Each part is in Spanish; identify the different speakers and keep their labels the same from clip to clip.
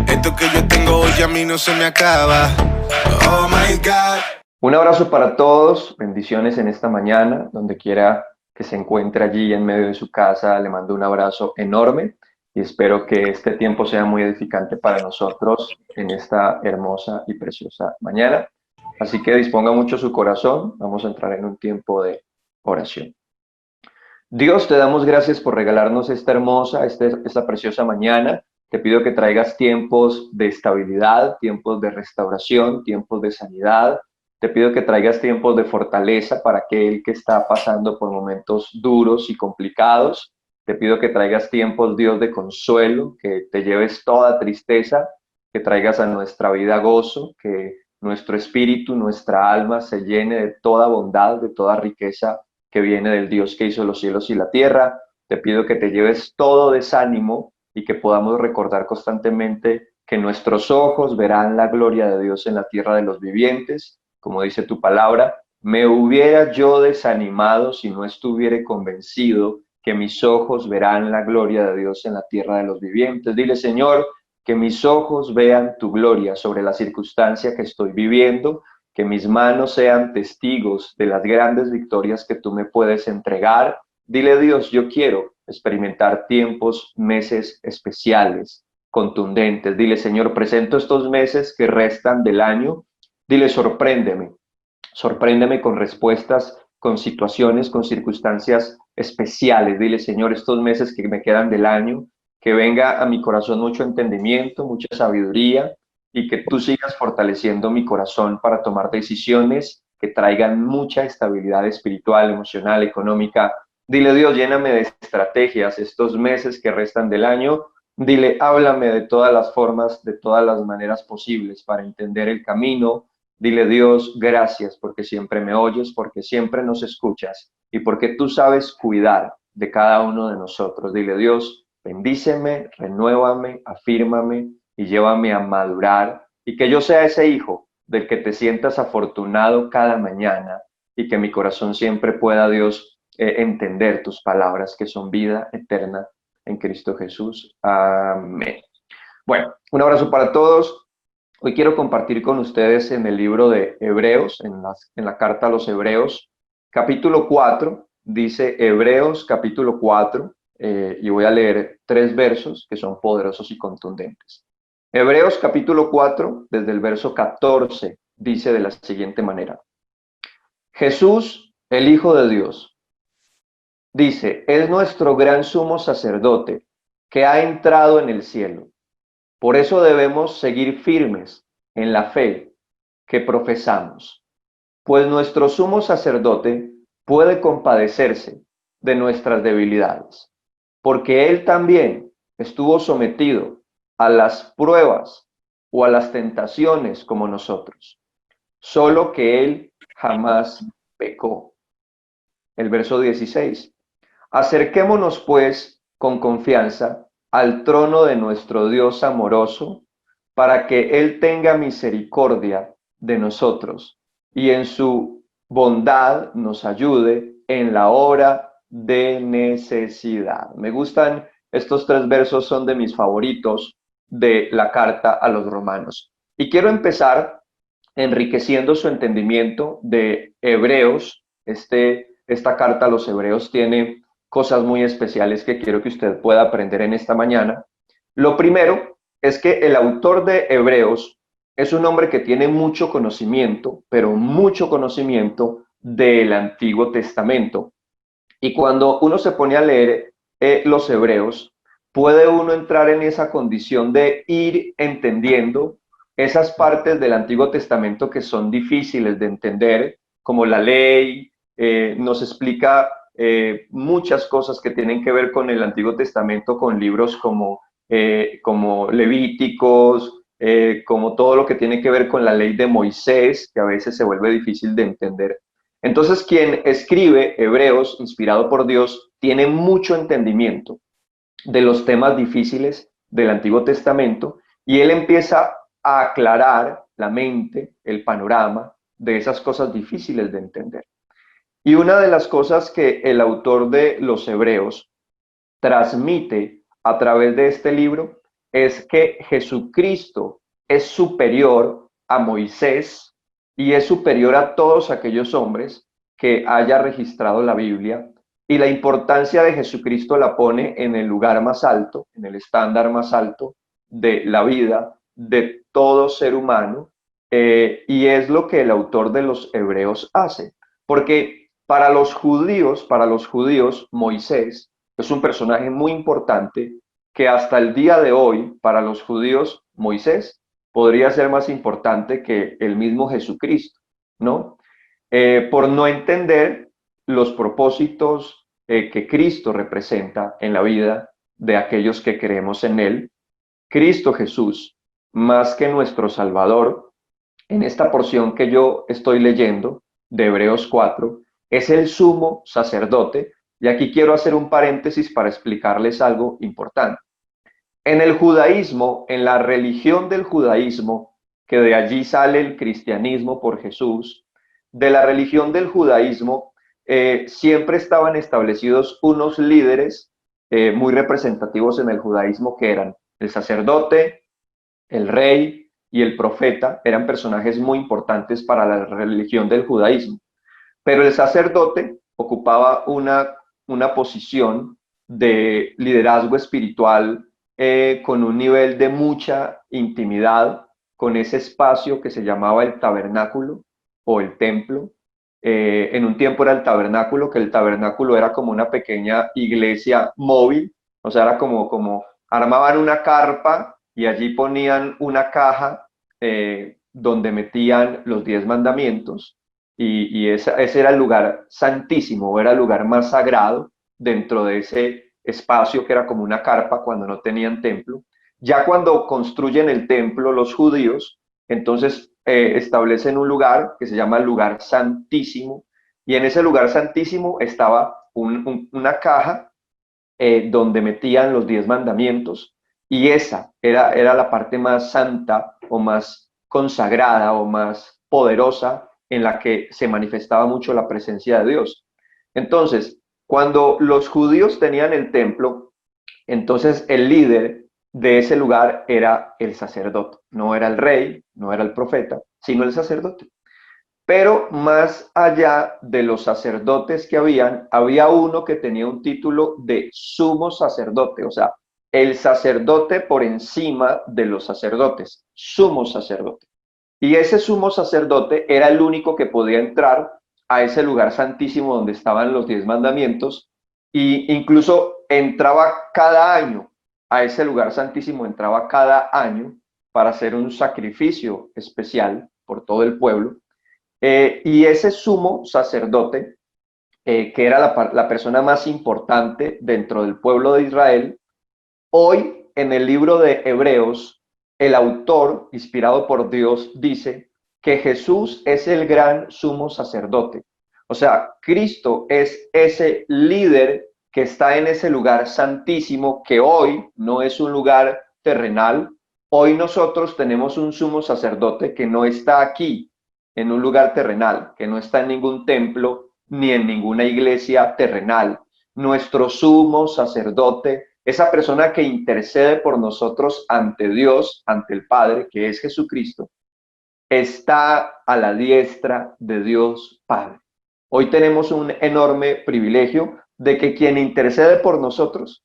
Speaker 1: Esto que yo tengo hoy a mí no se me acaba. Oh my God.
Speaker 2: Un abrazo para todos, bendiciones en esta mañana, donde quiera que se encuentre allí en medio de su casa, le mando un abrazo enorme y espero que este tiempo sea muy edificante para nosotros en esta hermosa y preciosa mañana. Así que disponga mucho su corazón, vamos a entrar en un tiempo de oración. Dios, te damos gracias por regalarnos esta hermosa, esta preciosa mañana. Te pido que traigas tiempos de estabilidad, tiempos de restauración, tiempos de sanidad. Te pido que traigas tiempos de fortaleza para aquel que está pasando por momentos duros y complicados. Te pido que traigas tiempos, Dios, de consuelo, que te lleves toda tristeza, que traigas a nuestra vida gozo, que nuestro espíritu, nuestra alma se llene de toda bondad, de toda riqueza que viene del Dios que hizo los cielos y la tierra. Te pido que te lleves todo desánimo y que podamos recordar constantemente que nuestros ojos verán la gloria de Dios en la tierra de los vivientes, como dice tu palabra. Me hubiera yo desanimado si no estuviera convencido que mis ojos verán la gloria de Dios en la tierra de los vivientes. Dile, Señor, que mis ojos vean tu gloria sobre la circunstancia que estoy viviendo, que mis manos sean testigos de las grandes victorias que tú me puedes entregar. Dile, Dios, yo quiero experimentar tiempos, meses especiales, contundentes. Dile, Señor, presento estos meses que restan del año. Dile, sorpréndeme con respuestas, con situaciones, con circunstancias especiales. Dile, Señor, estos meses que me quedan del año, que venga a mi corazón mucho entendimiento, mucha sabiduría, y que tú sigas fortaleciendo mi corazón para tomar decisiones que traigan mucha estabilidad espiritual, emocional, económica. Dile, Dios, lléname de estrategias estos meses que restan del año. Dile, háblame de todas las formas, de todas las maneras posibles para entender el camino. Dile, Dios, gracias porque siempre me oyes, porque siempre nos escuchas y porque tú sabes cuidar de cada uno de nosotros. Dile, Dios, bendíceme, renuévame, afírmame y llévame a madurar, y que yo sea ese hijo del que te sientas afortunado cada mañana y que mi corazón siempre pueda, Dios, entender tus palabras que son vida eterna en Cristo Jesús. Amén. Bueno, un abrazo para todos. Hoy quiero compartir con ustedes en el libro de Hebreos, en la carta a los Hebreos, capítulo 4, dice Hebreos capítulo 4, y voy a leer 3 versos que son poderosos y contundentes. Hebreos capítulo 4, desde el verso 14, dice de la siguiente manera: Jesús, el Hijo de Dios, dice, es nuestro gran sumo sacerdote que ha entrado en el cielo. Por eso debemos seguir firmes en la fe que profesamos, pues nuestro sumo sacerdote puede compadecerse de nuestras debilidades, porque él también estuvo sometido a las pruebas o a las tentaciones como nosotros, solo que él jamás pecó. El verso 16. Acerquémonos pues con confianza al trono de nuestro Dios amoroso, para que él tenga misericordia de nosotros y en su bondad nos ayude en la hora de necesidad. Me gustan estos 3 versos, son de mis favoritos de la carta a los romanos. Y quiero empezar enriqueciendo su entendimiento de Hebreos. Esta carta a los Hebreos tiene cosas muy especiales que quiero que usted pueda aprender en esta mañana. Lo primero es que el autor de Hebreos es un hombre que tiene mucho conocimiento, pero mucho conocimiento del Antiguo Testamento. Y cuando uno se pone a leer los Hebreos, puede uno entrar en esa condición de ir entendiendo esas partes del Antiguo Testamento que son difíciles de entender, como la ley, nos explica muchas cosas que tienen que ver con el Antiguo Testamento, con libros como Levíticos, como todo lo que tiene que ver con la ley de Moisés, que a veces se vuelve difícil de entender. Entonces, quien escribe Hebreos, inspirado por Dios, tiene mucho entendimiento de los temas difíciles del Antiguo Testamento, y él empieza a aclarar la mente, el panorama de esas cosas difíciles de entender. Y una de las cosas que el autor de los Hebreos transmite a través de este libro es que Jesucristo es superior a Moisés y es superior a todos aquellos hombres que haya registrado la Biblia. Y la importancia de Jesucristo la pone en el lugar más alto, en el estándar más alto de la vida de todo ser humano. Y es lo que el autor de los Hebreos hace. Porque para los judíos, Moisés es un personaje muy importante que hasta el día de hoy, para los judíos, Moisés podría ser más importante que el mismo Jesucristo, ¿no? Por no entender los propósitos que Cristo representa en la vida de aquellos que creemos en Él. Cristo Jesús, más que nuestro Salvador, en esta porción que yo estoy leyendo de Hebreos 4, es el sumo sacerdote. Y aquí quiero hacer un paréntesis para explicarles algo importante. En el judaísmo, en la religión del judaísmo, que de allí sale el cristianismo por Jesús, de la religión del judaísmo siempre estaban establecidos unos líderes muy representativos en el judaísmo, que eran el sacerdote, el rey y el profeta. Eran personajes muy importantes para la religión del judaísmo. Pero el sacerdote ocupaba una posición de liderazgo espiritual con un nivel de mucha intimidad con ese espacio que se llamaba el tabernáculo o el templo. En un tiempo era el tabernáculo, que el tabernáculo era como una pequeña iglesia móvil, o sea, era como armaban una carpa y allí ponían una caja donde metían los 10 mandamientos, y ese era el lugar santísimo, era el lugar más sagrado dentro de ese espacio que era como una carpa cuando no tenían templo. Ya cuando construyen el templo los judíos, entonces establecen un lugar que se llama el lugar santísimo, y en ese lugar santísimo estaba una caja donde metían los 10 mandamientos, y esa era la parte más santa o más consagrada o más poderosa en la que se manifestaba mucho la presencia de Dios. Entonces, cuando los judíos tenían el templo, entonces el líder de ese lugar era el sacerdote. No era el rey, no era el profeta, sino el sacerdote. Pero más allá de los sacerdotes que había uno que tenía un título de sumo sacerdote, o sea, el sacerdote por encima de los sacerdotes, sumo sacerdote. Y ese sumo sacerdote era el único que podía entrar a ese lugar santísimo donde estaban los 10 mandamientos, y incluso entraba cada año a ese lugar santísimo, entraba cada año para hacer un sacrificio especial por todo el pueblo. Y ese sumo sacerdote, que era la persona más importante dentro del pueblo de Israel, hoy en el libro de Hebreos, el autor, inspirado por Dios, dice que Jesús es el gran sumo sacerdote. O sea, Cristo es ese líder que está en ese lugar santísimo, que hoy no es un lugar terrenal. Hoy nosotros tenemos un sumo sacerdote que no está aquí, en un lugar terrenal, que no está en ningún templo ni en ninguna iglesia terrenal. Nuestro sumo sacerdote, esa persona que intercede por nosotros ante Dios, ante el Padre, que es Jesucristo, está a la diestra de Dios Padre. Hoy tenemos un enorme privilegio de que quien intercede por nosotros,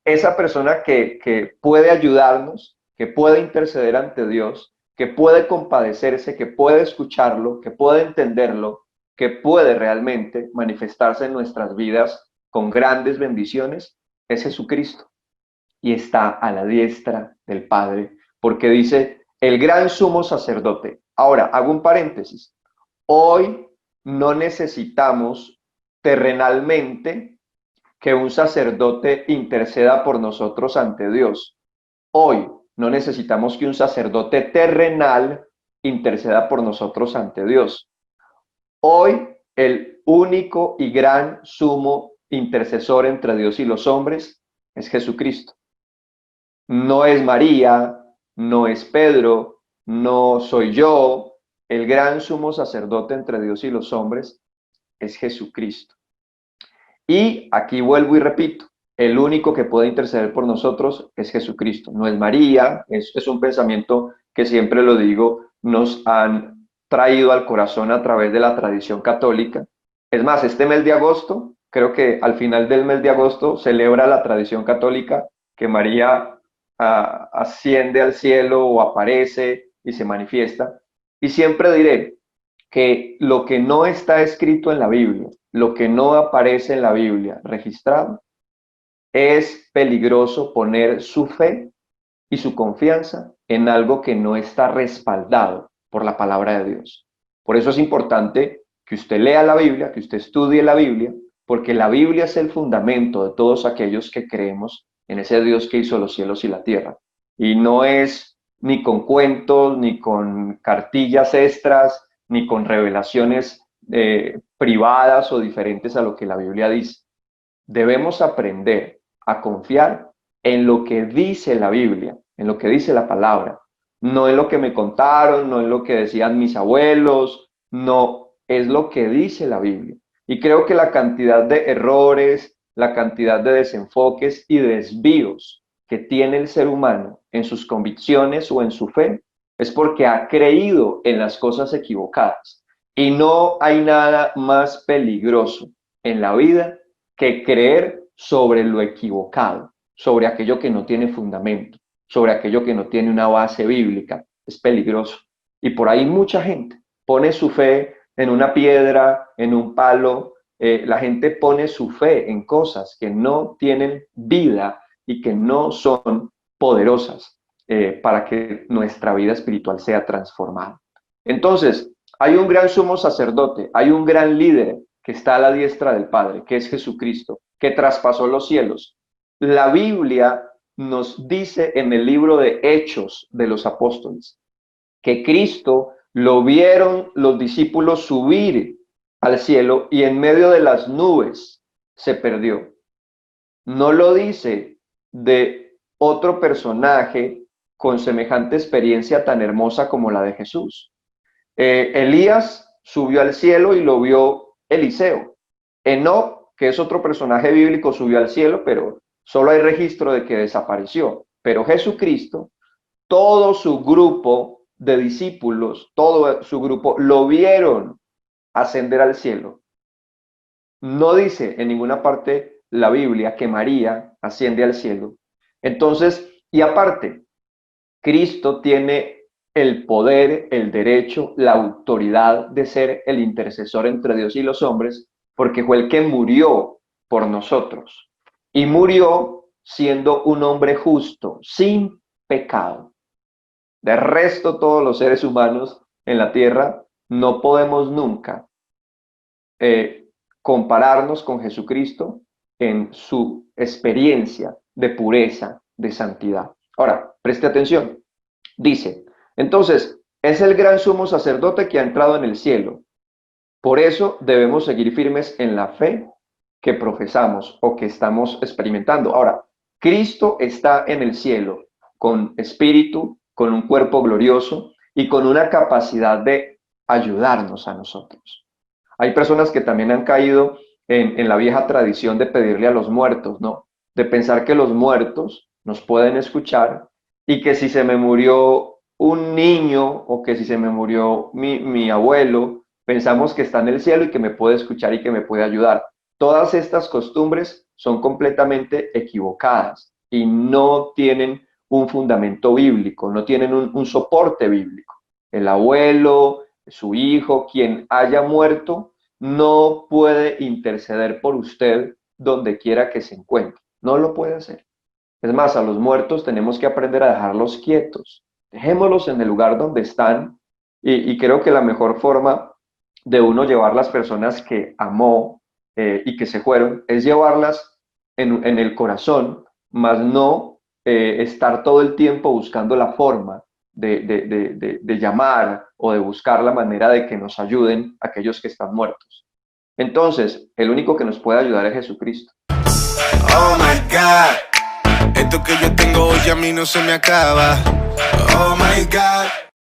Speaker 2: esa persona que puede ayudarnos, que puede interceder ante Dios, que puede compadecerse, que puede escucharlo, que puede entenderlo, que puede realmente manifestarse en nuestras vidas con grandes bendiciones, es Jesucristo. Y está a la diestra del Padre, porque dice el gran sumo sacerdote. Ahora, hago un paréntesis. Hoy no necesitamos terrenalmente que un sacerdote interceda por nosotros ante Dios. Hoy no necesitamos que un sacerdote terrenal interceda por nosotros ante Dios. Hoy el único y gran sumo intercesor entre Dios y los hombres es Jesucristo. No es María, no es Pedro, no soy yo. El gran sumo sacerdote entre Dios y los hombres es Jesucristo. Y aquí vuelvo y repito, el único que puede interceder por nosotros es Jesucristo, no es María. Es un pensamiento que siempre lo digo, nos han traído al corazón a través de la tradición católica. Es más, este mes de agosto, creo que al final del mes de agosto celebra la tradición católica que María asciende al cielo o aparece y se manifiesta. Y siempre diré que lo que no está escrito en la Biblia, lo que no aparece en la Biblia registrado, es peligroso poner su fe y su confianza en algo que no está respaldado por la palabra de Dios. Por eso es importante que usted lea la Biblia, que usted estudie la Biblia, porque la Biblia es el fundamento de todos aquellos que creemos en ese Dios que hizo los cielos y la tierra. Y no es ni con cuentos, ni con cartillas extras, ni con revelaciones privadas o diferentes a lo que la Biblia dice. Debemos aprender a confiar en lo que dice la Biblia, en lo que dice la palabra, no en lo que me contaron, no en lo que decían mis abuelos, no, es lo que dice la Biblia. Y creo que la cantidad de errores, la cantidad de desenfoques y desvíos que tiene el ser humano en sus convicciones o en su fe es porque ha creído en las cosas equivocadas. Y no hay nada más peligroso en la vida que creer sobre lo equivocado, sobre aquello que no tiene fundamento, sobre aquello que no tiene una base bíblica. Es peligroso. Y por ahí mucha gente pone su fe en una piedra, en un palo. La gente pone su fe en cosas que no tienen vida y que no son poderosas para que nuestra vida espiritual sea transformada. Entonces, hay un gran sumo sacerdote, hay un gran líder que está a la diestra del Padre, que es Jesucristo, que traspasó los cielos. La Biblia nos dice en el libro de Hechos de los Apóstoles que Cristo lo vieron los discípulos subir al cielo y en medio de las nubes se perdió. No lo dice de otro personaje con semejante experiencia tan hermosa como la de Jesús. Elías subió al cielo y lo vio Eliseo. Enoc, que es otro personaje bíblico, subió al cielo, pero solo hay registro de que desapareció. Pero Jesucristo, todo su grupo de discípulos, todo su grupo, lo vieron ascender al cielo. No dice en ninguna parte la Biblia que María asciende al cielo. Entonces, y aparte, Cristo tiene el poder, el derecho, la autoridad de ser el intercesor entre Dios y los hombres, porque fue el que murió por nosotros. Y murió siendo un hombre justo, sin pecado. De resto, todos los seres humanos en la tierra no podemos nunca compararnos con Jesucristo en su experiencia de pureza, de santidad. Ahora, preste atención. Dice, entonces, es el gran sumo sacerdote que ha entrado en el cielo. Por eso debemos seguir firmes en la fe que profesamos o que estamos experimentando. Ahora, Cristo está en el cielo con espíritu, con un cuerpo glorioso y con una capacidad de ayudarnos a nosotros. Hay personas que también han caído en la vieja tradición de pedirle a los muertos, ¿no? De pensar que los muertos nos pueden escuchar y que si se me murió un niño o que si se me murió mi abuelo, pensamos que está en el cielo y que me puede escuchar y que me puede ayudar. Todas estas costumbres son completamente equivocadas y no tienen un fundamento bíblico, no tienen un soporte bíblico. El abuelo, su hijo, quien haya muerto, no puede interceder por usted donde quiera que se encuentre. No lo puede hacer. Es más, a los muertos tenemos que aprender a dejarlos quietos. Dejémoslos en el lugar donde están y creo que la mejor forma de uno llevar las personas que amó y que se fueron es llevarlas en el corazón, más no estar todo el tiempo buscando la forma de llamar o de buscar la manera de que nos ayuden aquellos que están muertos. Entonces, el único que nos puede ayudar es Jesucristo.
Speaker 1: Oh my God, esto que yo tengo hoy a mí no se me acaba. Oh my God.